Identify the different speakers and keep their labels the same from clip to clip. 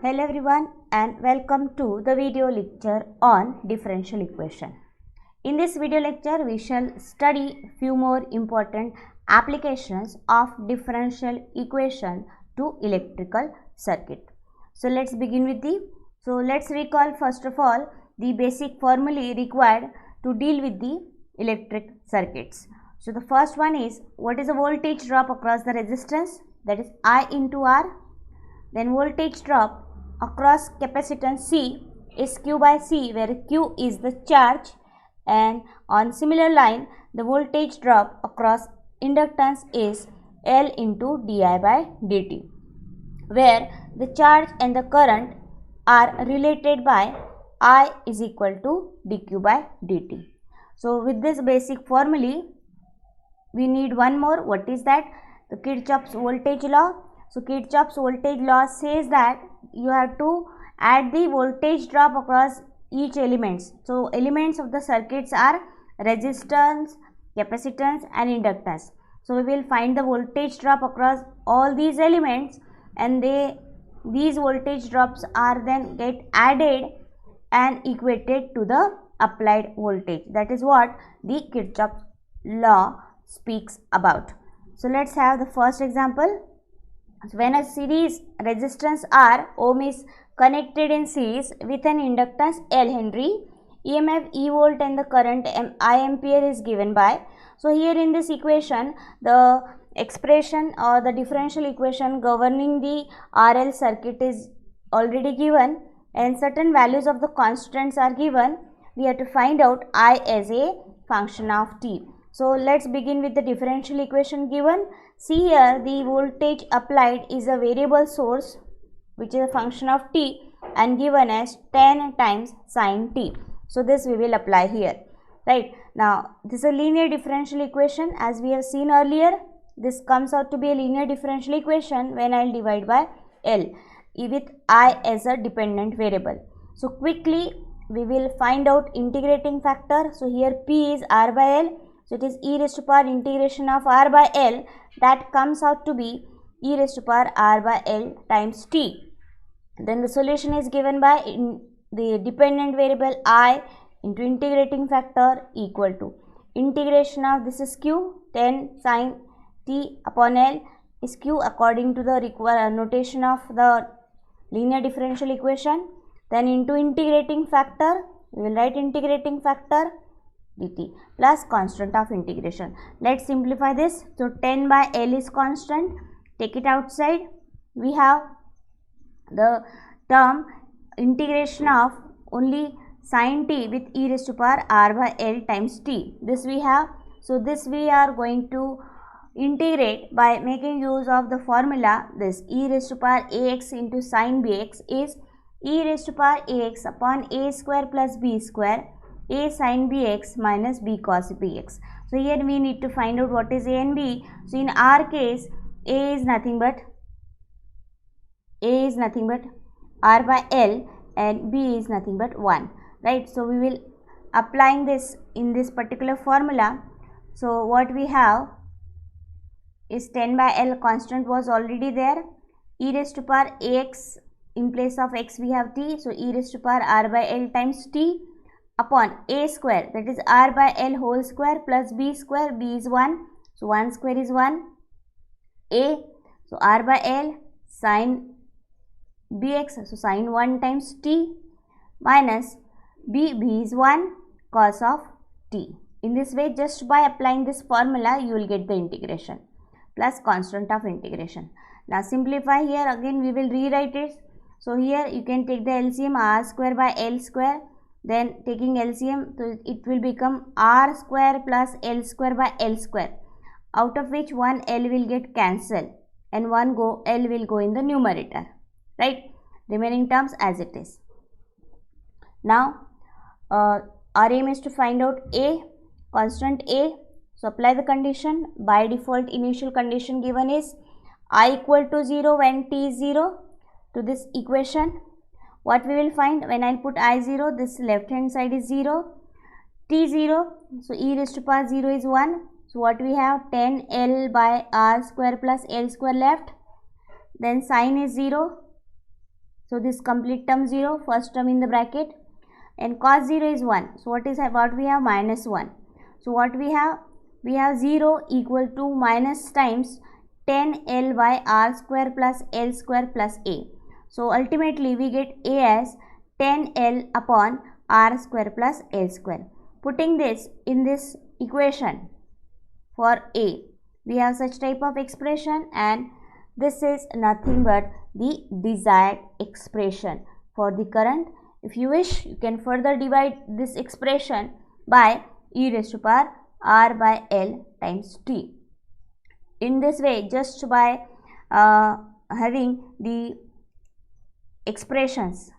Speaker 1: Hello everyone and welcome to the video lecture on differential equation. In this video lecture we shall study few more important applications of differential equation to electrical circuit. So let's begin with let's recall first of all the basic formulae required to deal with the electric circuits. So the first one is, what is the voltage drop across the resistance? That is I into R. Then voltage drop across capacitance C is Q by C, where Q is the charge, and on similar line the voltage drop across inductance is L into di by dt, where the charge and the current are related by I is equal to dq by dt. So with this basic formula we need one more. What is that? The Kirchhoff's voltage law. So Kirchhoff's voltage law says that you have to add the voltage drop across each elements. So elements of the circuits are resistance, capacitance and inductance. So we will find the voltage drop across all these elements, and these voltage drops are then get added and equated to the applied voltage. That is what the Kirchhoff's law speaks about. So let's have the first example. So when a series resistance R ohm is connected in series with an inductance L Henry, EMF E volt and the current I ampere is given by. So here in this equation the expression or the differential equation governing the RL circuit is already given, and certain values of the constants are given. We have to find out I as a function of t. So let's begin with the differential equation given. See here, the voltage applied is a variable source which is a function of t and given as 10 times sin t. So this we will apply here. Right. Now this is a linear differential equation, as we have seen earlier. This comes out to be a linear differential equation when I will divide by L with I as a dependent variable. So quickly we will find out integrating factor. So here P is R by L. So it is e raised to power integration of R by L, that comes out to be e raised to power R by L times t. Then the solution is given by the dependent variable I into integrating factor equal to integration of, this is q, 10 sin t upon L is q according to the notation of the linear differential equation. Then into integrating factor, we will write integrating factor dt plus constant of integration. Let's simplify this. So 10 by L is constant, take it outside. We have the term integration of only sin t with e raised to power R by L times t. This we have. So this we are going to integrate by making use of the formula. This e raised to power ax into sin bx is e raised to power ax upon a square plus b square a sin bx minus b cos bx. So here we need to find out what is a and b. So in our case a is nothing but R by L and b is nothing but 1, right? So we will applying this in this particular formula. So what we have is 10 by L constant was already there, e raised to power ax, in place of x we have t, so e raised to power R by L times t upon a square, that is R by L whole square plus b square, b is 1, so 1 square is 1, a, so R by L sin bx, so sin 1 times t minus b is 1 cos of t. In this way, just by applying this formula you will get the integration plus constant of integration. Now simplify here, again we will rewrite it. So here you can take the LCM R square by L square. Then taking LCM, so it will become R square plus L square by L square, out of which one L will get cancelled and L will go in the numerator, right? Remaining terms as it is. Now our aim is to find out A, constant A. So apply the condition. By default initial condition given is I equal to 0 when t is 0 to this equation. What we will find when I put I0, this left hand side is 0, t0, so e raised to power 0 is 1. So what we have, 10 L by R square plus L square left, then sin is 0, So this complete term 0, first term in the bracket, and cos 0 is 1. So what we have? Minus 1. So what we have? We have 0 equal to minus times 10L by R square plus L square plus A. So ultimately we get A as 10L upon R square plus L square. Putting this in this equation for A, we have such type of expression, and this is nothing but the desired expression for the current. If you wish, you can further divide this expression by e raised to power R by L times T. In this way, just by having the expressions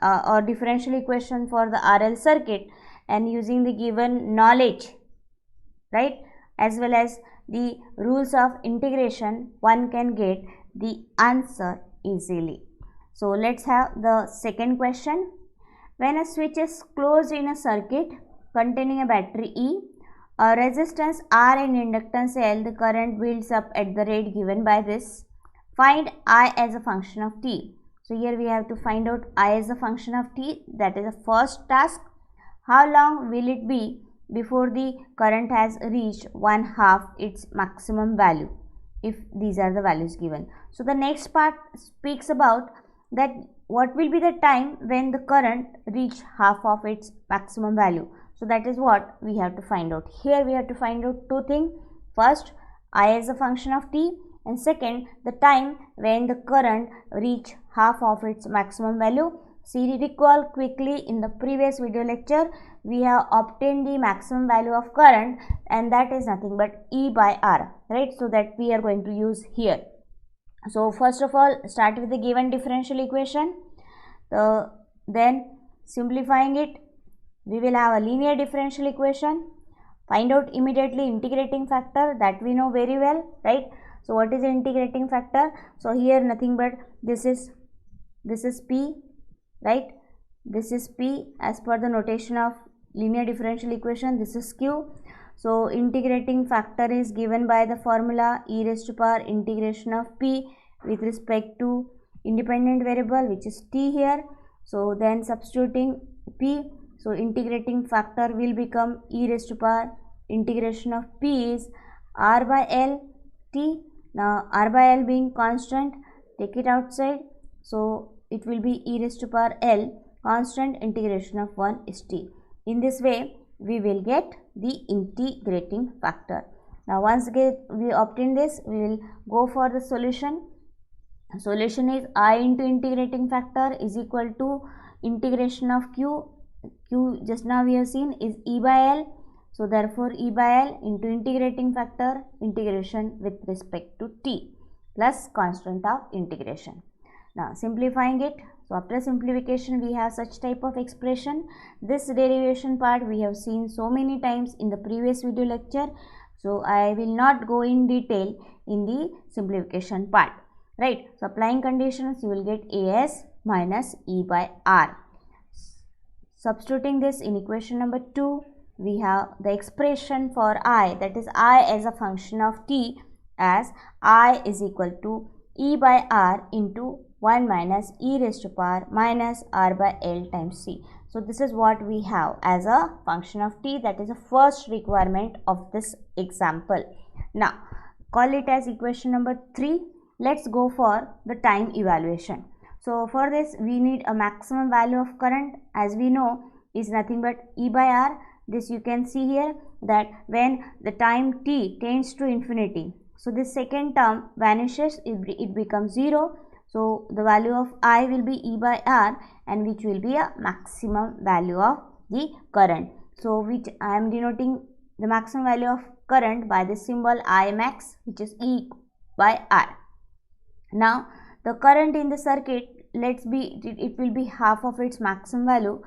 Speaker 1: or differential equation for the RL circuit and using the given knowledge, right, as well as the rules of integration, one can get the answer easily. So let's have the second question. When a switch is closed in a circuit containing a battery E, a resistance R and inductance L, the current builds up at the rate given by this. Find I as a function of T. So here we have to find out I as a function of T. That is the first task. How long will it be before the current has reached 1/2 its maximum value, if these are the values given. So the next part speaks about that what will be the time when the current reach half of its maximum value. So that is what we have to find out. Here we have to find out two things. First, I as a function of T, and second, the time when the current reach half of its maximum value. See, recall quickly, in the previous video lecture we have obtained the maximum value of current, and that is nothing but E by R, right? So that we are going to use here. So first of all, start with the given differential equation. Then simplifying it, we will have a linear differential equation. Find out immediately integrating factor, that we know very well, right? So what is the integrating factor? So here nothing but this is P, right? This is P as per the notation of linear differential equation. This is Q. So integrating factor is given by the formula e raised to power integration of P with respect to independent variable, which is T here. So then substituting P, so integrating factor will become e raised to power integration of P is R by L T. Now R by L being constant, take it outside, so it will be e raised to power L constant integration of 1 is T. In this way we will get the integrating factor. Now once we obtain this, we will go for the solution. Solution is I into integrating factor is equal to integration of Q. Q just now we have seen is E by L. So therefore E by L into integrating factor integration with respect to T plus constant of integration. Now simplifying it. So after simplification we have such type of expression. This derivation part we have seen so many times in the previous video lecture. So I will not go in detail in the simplification part, right? So applying conditions, you will get AS minus E by R. Substituting this in equation number 2, we have the expression for I, that is I as a function of T, as I is equal to E by R into 1 minus e raised to power minus R by L times C. So this is what we have as a function of T. That is the first requirement of this example. Now call it as equation number 3. Let's go for the time evaluation. So for this we need a maximum value of current, as we know is nothing but E by R. This you can see here, that when the time t tends to infinity, so this second term vanishes, it becomes 0. So the value of I will be E by R, and which will be a maximum value of the current. So which I am denoting the maximum value of current by the symbol I max, which is E by R. Now the current in the circuit, it will be half of its maximum value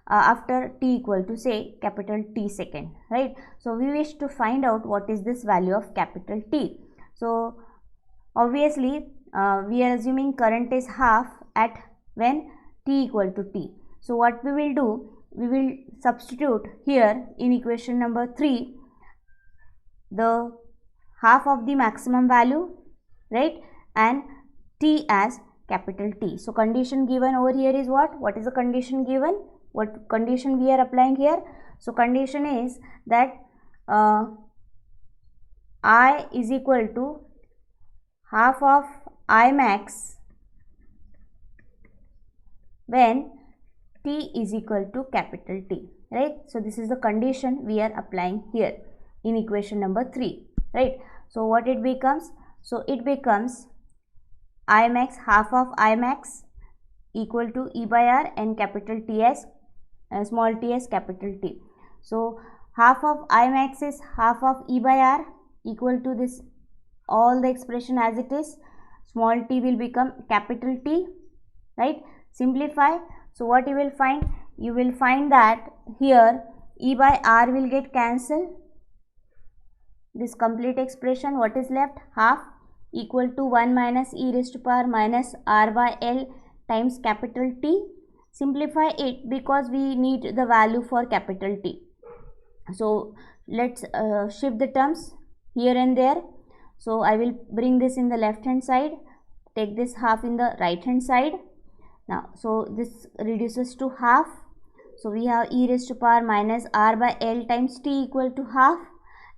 Speaker 1: after t equal to say capital T second, right? So we wish to find out what is this value of capital T. So obviously we are assuming current is half at when t equal to T. So what we will do, we will substitute here in equation number 3 the half of the maximum value, right, and t as capital T. So condition given over here is what? What is the condition given? What condition we are applying here? So condition is that I is equal to half of I max when T is equal to capital T, right? So this is the condition we are applying here in equation number 3, right? So what it becomes? So it becomes I max, half of I max equal to E by R and capital T as small t as capital T. So half of I max is half of E by R equal to this, all the expression as it is, small t will become capital T, right? Simplify. So what you will find? You will find that here E by R will get cancelled. This complete expression, what is left? Half equal to 1 minus e raised to power minus R by L times capital T. Simplify it because we need the value for capital T. So let's shift the terms here and there. So I will bring this in the left hand side, take this half in the right hand side. Now, so this reduces to half. So we have e raised to power minus R by L times T equal to half.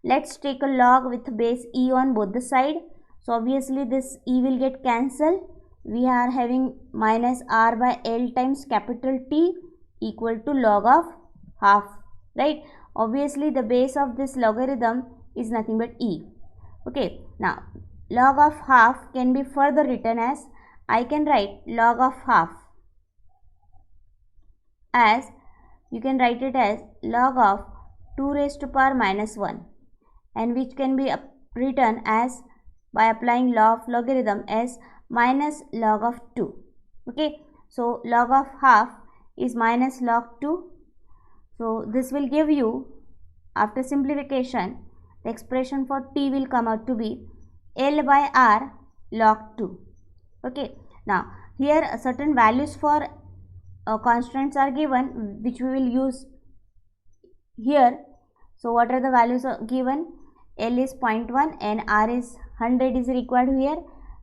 Speaker 1: Let's take a log with base e on both the side. So obviously this e will get cancelled. We are having minus R by L times capital T equal to log of half, right? Obviously the base of this logarithm is nothing but e. Okay, now log of half can be further written as, I can write log of half as, you can write it as log of 2 raised to power minus 1, and which can be written as, by applying law of logarithm, as minus log of 2. Okay, so log of half is minus log 2. So this will give you, after simplification, the expression for t will come out to be L by R log 2. Okay, now here certain values for constants are given, which we will use here. So what are the values given? L is 0.1 and R is 100 is required here.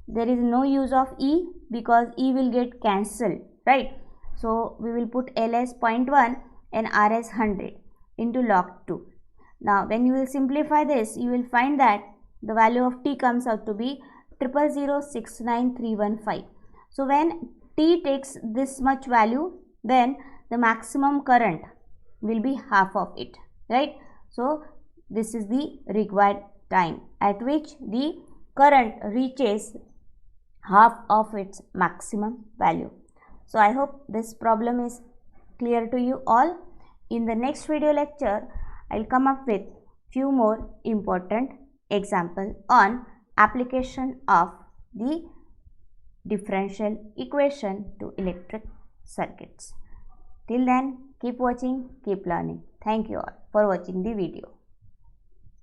Speaker 1: There is no use of E because E will get cancelled, right? So we will put L as 0.1 and R as 100 into log 2. Now when you will simplify this, you will find that the value of T comes out to be 0.0069315. So when T takes this much value, then the maximum current will be half of it, right? So this is the required time at which the current reaches half of its maximum value. So I hope this problem is clear to you all. In the next video lecture, I will come up with few more important examples on application of the differential equation to electric circuits. Till then, keep watching, keep learning. Thank you all for watching the video.